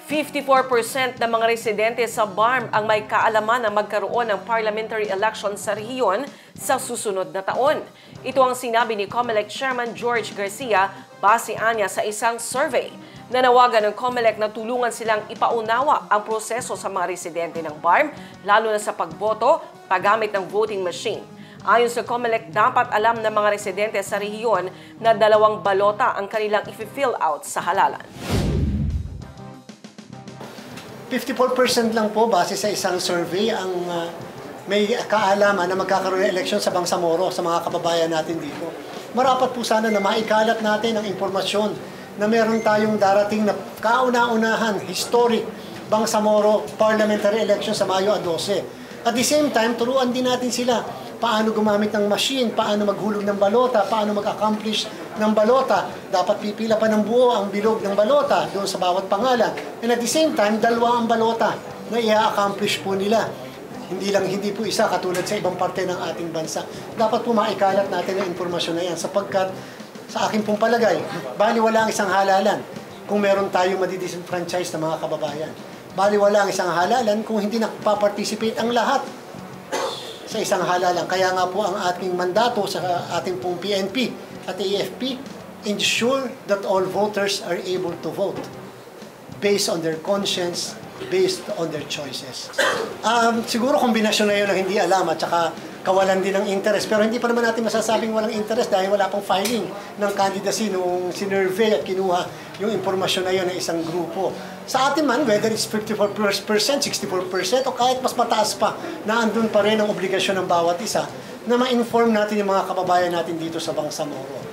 54% ng mga residente sa BARM ang may kaalaman na magkaroon ng parliamentary election sa rehiyon sa susunod na taon. Ito ang sinabi ni COMELEC Chairman George Garcia base anya sa isang survey. Nanawagan ng COMELEC na tulungan silang ipaunawa ang proseso sa mga residente ng BARM, lalo na sa pagboto, paggamit ng voting machine. Ayon sa COMELEC, dapat alam ng mga residente sa rehiyon na 2 balota ang kanilang i-fill out sa halalan. 54% lang po base sa isang survey ang may kaalaman na magkakaroon ng eleksyon sa Bangsamoro sa mga kababayan natin dito. Marapat po sana na maikalat natin ang impormasyon na meron tayong darating na kauna-unahan, historic Bangsamoro parliamentary election sa Mayo 12. At the same time, turuan din natin sila paano gumamit ng machine, paano maghulog ng balota, paano mag-accomplish ng balota. Dapat pipila pa ng buo ang bilog ng balota doon sa bawat pangalan. And at the same time, 2 ang balota na i-accomplish po nila. Hindi po isa katulad sa ibang parte ng ating bansa. Dapat po maikalat natin ang impormasyon na yan sapagkat sa aking pong palagay, baliwala ang isang halalan kung meron tayong madidisenfranchise na mga kababayan. Baliwala ang isang halalan kung hindi nagpa-participate ang lahat sa isang halalan. Kaya nga po ang ating mandato sa ating pong PNP at AFP, ensure that all voters are able to vote based on their conscience, based on their choices. Siguro kombinasyon na yun ang hindi alam at saka kawalan din ng interest. Pero hindi pa naman natin masasabing walang interest dahil wala pang filing ng candidacy noong sinurvey at kinuha yung impormasyon na yun ng isang grupo. Sa atin man, whether it's 54%, 64% o kahit mas mataas pa, na andun pa rin ang obligasyon ng bawat isa na ma-inform natin yung mga kababayan natin dito sa Bangsamoro.